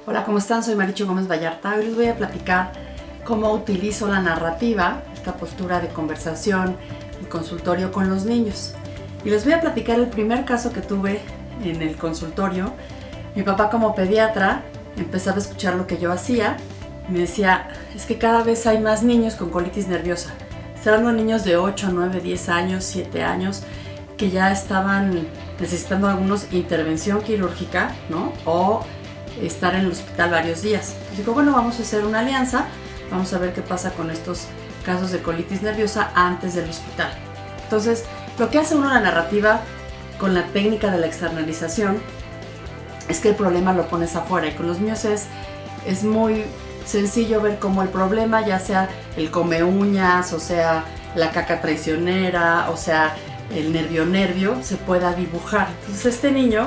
Hola, ¿cómo están? Soy Marichu Gómez Vallarta. Hoy les voy a platicar cómo utilizo la narrativa, esta postura de conversación y consultorio con los niños. Y les voy a platicar el primer caso que tuve en el consultorio. Mi papá, como pediatra, empezaba a escuchar lo que yo hacía y me decía, es que cada vez hay más niños con colitis nerviosa. Estoy hablando de niños de 8, 9, 10 años, 7 años, que ya estaban necesitando algunos intervención quirúrgica, ¿no? O estar en el hospital varios días. Entonces digo, bueno, vamos a hacer una alianza, vamos a ver qué pasa con estos casos de colitis nerviosa antes del hospital. Entonces, lo que hace uno en la narrativa con la técnica de la externalización es que el problema lo pones afuera, y con los míos es muy sencillo ver cómo el problema, ya sea el come uñas, o sea la caca traicionera, o sea el nervio, se pueda dibujar. Entonces este niño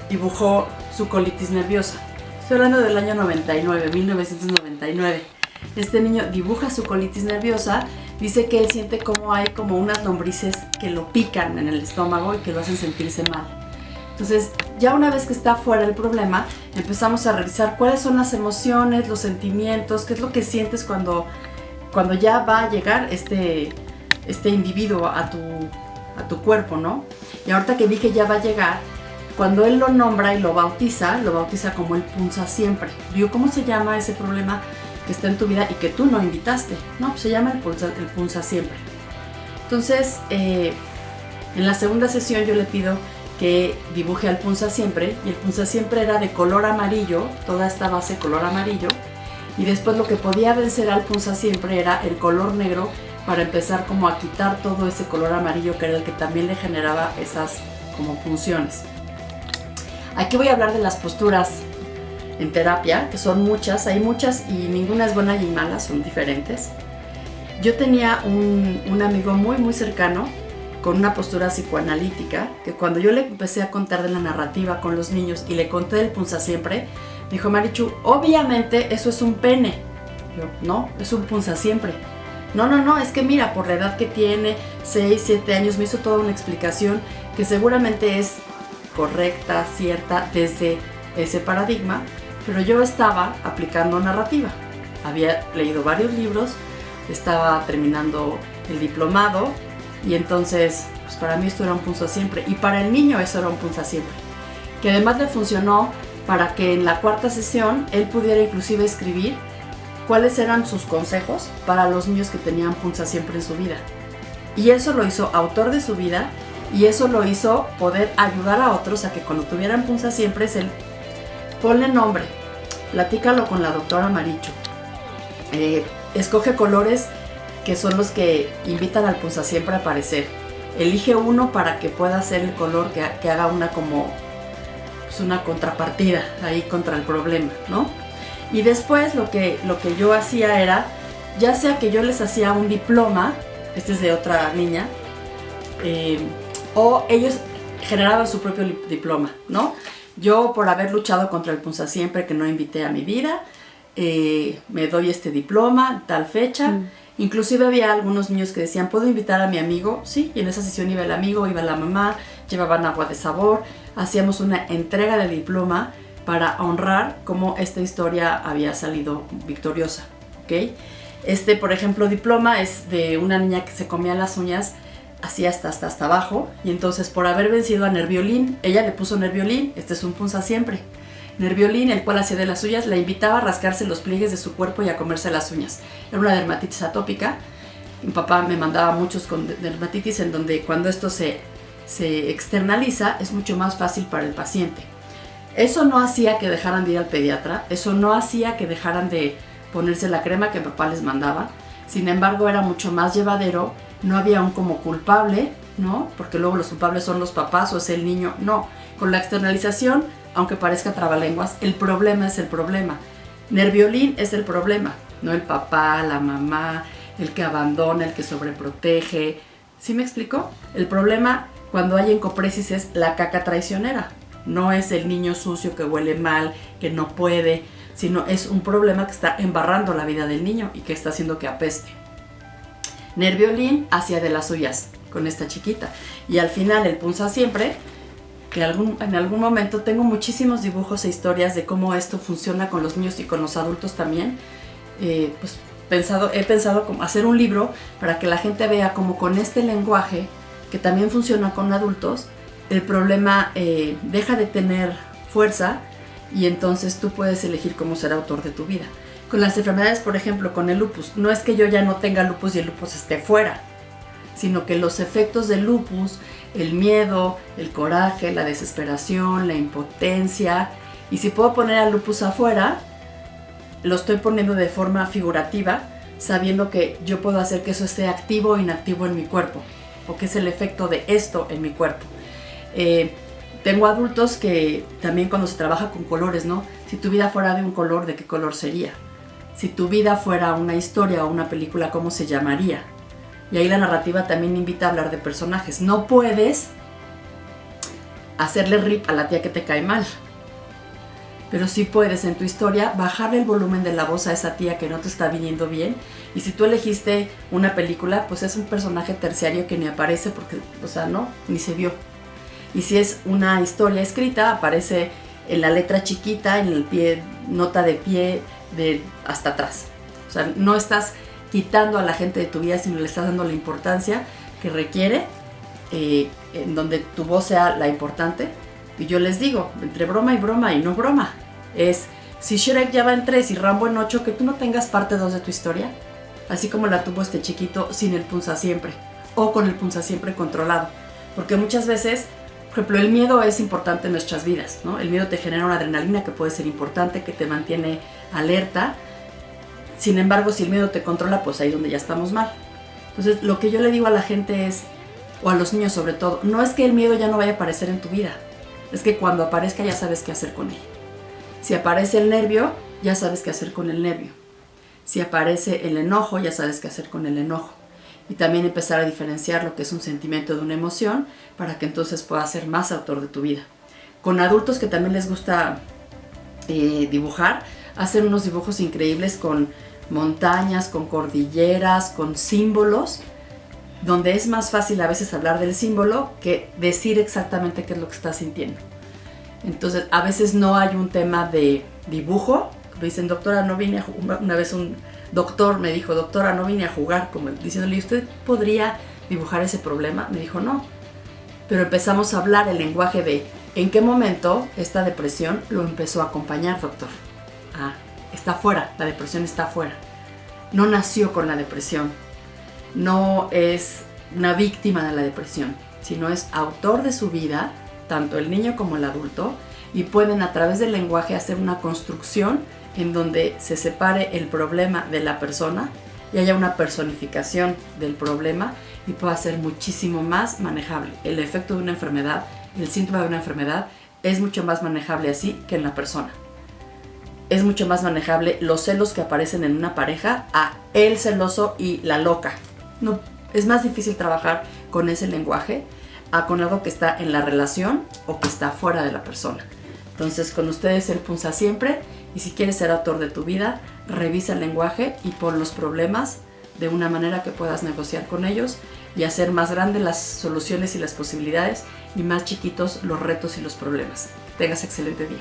dibujó su colitis nerviosa. Estoy hablando del año 1999. Este niño dibuja su colitis nerviosa, dice que él siente como hay como unas lombrices que lo pican en el estómago y que lo hacen sentirse mal. Entonces, ya una vez que está fuera el problema, empezamos a revisar cuáles son las emociones, los sentimientos, qué es lo que sientes cuando ya va a llegar este individuo a tu cuerpo, ¿no? Y ahorita que dije ya va a llegar, cuando él lo nombra y lo bautiza como el punza siempre. Digo, ¿cómo se llama ese problema que está en tu vida y que tú no invitaste? No, pues se llama el punza siempre. Entonces, en la segunda sesión yo le pido que dibuje al punza siempre, y el punza siempre era de color amarillo, toda esta base color amarillo, y después lo que podía vencer al punza siempre era el color negro, para empezar como a quitar todo ese color amarillo que era el que también le generaba esas como funciones. Aquí voy a hablar de las posturas en terapia, que son muchas, hay muchas y ninguna es buena y mala, son diferentes. Yo tenía un amigo muy cercano con una postura psicoanalítica, que cuando yo le empecé a contar de la narrativa con los niños y le conté del punza siempre, me dijo, Marichu, obviamente eso es un pene. Yo, no, es un punza siempre. No, es que mira, por la edad que tiene, 6, 7 años, me hizo toda una explicación que seguramente es correcta, cierta, desde ese paradigma, pero yo estaba aplicando narrativa. Había leído varios libros, estaba terminando el diplomado, y entonces, pues para mí esto era un punza siempre, y para el niño eso era un punza siempre, que además le funcionó para que en la cuarta sesión él pudiera inclusive escribir cuáles eran sus consejos para los niños que tenían punza siempre en su vida. Y eso lo hizo autor de su vida, y eso lo hizo poder ayudar a otros a que cuando tuvieran punza siempre es el ponle nombre, platícalo con la doctora Marichu, escoge colores que son los que invitan al punza siempre a aparecer, elige uno para que pueda ser el color que haga una como pues una contrapartida ahí contra el problema, ¿no? Y después lo que yo hacía era, ya sea que yo les hacía un diploma, este es de otra niña, o ellos generaban su propio diploma, ¿no? Yo, por haber luchado contra el punza siempre que no invité a mi vida, me doy este diploma, tal fecha. Inclusive había algunos niños que decían, ¿puedo invitar a mi amigo? Sí, y en esa sesión iba el amigo, iba la mamá, llevaban agua de sabor, hacíamos una entrega de diploma para honrar cómo esta historia había salido victoriosa, ¿ok? Por ejemplo, diploma es de una niña que se comía las uñas así hasta abajo, y entonces por haber vencido a Nerviolín, ella le puso Nerviolín, este es un punza siempre. Nerviolín, el cual hacía de las suyas, la invitaba a rascarse los pliegues de su cuerpo y a comerse las uñas. Era una dermatitis atópica. Mi papá me mandaba muchos con dermatitis, en donde cuando esto se externaliza es mucho más fácil para el paciente. Eso no hacía que dejaran de ir al pediatra, eso no hacía que dejaran de ponerse la crema que papá les mandaba. Sin embargo, era mucho más llevadero, no había un como culpable, ¿no? Porque luego los culpables son los papás o es el niño. No, con la externalización, aunque parezca trabalenguas, el problema es el problema. Nerviolín es el problema, no el papá, la mamá, el que abandona, el que sobreprotege. ¿Sí me explico? El problema cuando hay encopresis es la caca traicionera. No es el niño sucio que huele mal, que no puede, sino es un problema que está embarrando la vida del niño y que está haciendo que apeste. Nerviolín hacía de las suyas con esta chiquita. Y al final el punza siempre que en algún momento tengo muchísimos dibujos e historias de cómo esto funciona con los niños y con los adultos también. Pues he pensado como hacer un libro para que la gente vea cómo con este lenguaje, que también funciona con adultos, el problema deja de tener fuerza y entonces tú puedes elegir cómo ser autor de tu vida. Con las enfermedades, por ejemplo, con el lupus, no es que yo ya no tenga lupus y el lupus esté fuera, sino que los efectos del lupus, el miedo, el coraje, la desesperación, la impotencia, y si puedo poner al lupus afuera, lo estoy poniendo de forma figurativa, sabiendo que yo puedo hacer que eso esté activo o inactivo en mi cuerpo, o que es el efecto de esto en mi cuerpo. Tengo adultos que también cuando se trabaja con colores, ¿no? Si tu vida fuera de un color, ¿de qué color sería? Si tu vida fuera una historia o una película, ¿cómo se llamaría? Y ahí la narrativa también invita a hablar de personajes. No puedes hacerle rip a la tía que te cae mal, pero sí puedes en tu historia bajarle el volumen de la voz a esa tía que no te está viniendo bien. Y si tú elegiste una película, pues es un personaje terciario que ni aparece porque, o sea, no, ni se vio. Y si es una historia escrita, aparece en la letra chiquita, en el pie, nota de pie, hasta atrás. O sea, no estás quitando a la gente de tu vida, sino le estás dando la importancia que requiere, en donde tu voz sea la importante. Y yo les digo, entre broma y no broma, es si Shrek ya va en 3 y Rambo en 8, que tú no tengas parte 2 de tu historia, así como la tuvo este chiquito sin el punza siempre, o con el punza siempre controlado. Porque muchas veces, por ejemplo, el miedo es importante en nuestras vidas, ¿no? El miedo te genera una adrenalina que puede ser importante, que te mantiene alerta. Sin embargo, si el miedo te controla, pues ahí es donde ya estamos mal. Entonces, lo que yo le digo a la gente es, o a los niños sobre todo, no es que el miedo ya no vaya a aparecer en tu vida, es que cuando aparezca ya sabes qué hacer con él. Si aparece el nervio, ya sabes qué hacer con el nervio. Si aparece el enojo, ya sabes qué hacer con el enojo. Y también empezar a diferenciar lo que es un sentimiento de una emoción para que entonces puedas ser más autor de tu vida. Con adultos que también les gusta dibujar, hacen unos dibujos increíbles con montañas, con cordilleras, con símbolos, donde es más fácil a veces hablar del símbolo que decir exactamente qué es lo que estás sintiendo. Entonces, a veces no hay un tema de dibujo. Me dicen, doctora, no vine a jugar. Una vez un doctor me dijo, doctora, no vine a jugar, como diciéndole, ¿usted podría dibujar ese problema? Me dijo, no. Pero empezamos a hablar el lenguaje de en qué momento esta depresión lo empezó a acompañar, doctor. Ah, está fuera, la depresión está fuera. No nació con la depresión. No es una víctima de la depresión, sino es autor de su vida, tanto el niño como el adulto, y pueden a través del lenguaje hacer una construcción en donde se separe el problema de la persona y haya una personificación del problema y pueda ser muchísimo más manejable. El efecto de una enfermedad, el síntoma de una enfermedad es mucho más manejable así que en la persona. Es mucho más manejable los celos que aparecen en una pareja a el celoso y la loca. No, es más difícil trabajar con ese lenguaje a con algo que está en la relación o que está fuera de la persona. Entonces, con ustedes el punza siempre, y si quieres ser autor de tu vida, revisa el lenguaje y pon los problemas de una manera que puedas negociar con ellos y hacer más grandes las soluciones y las posibilidades y más chiquitos los retos y los problemas. Que tengas excelente día.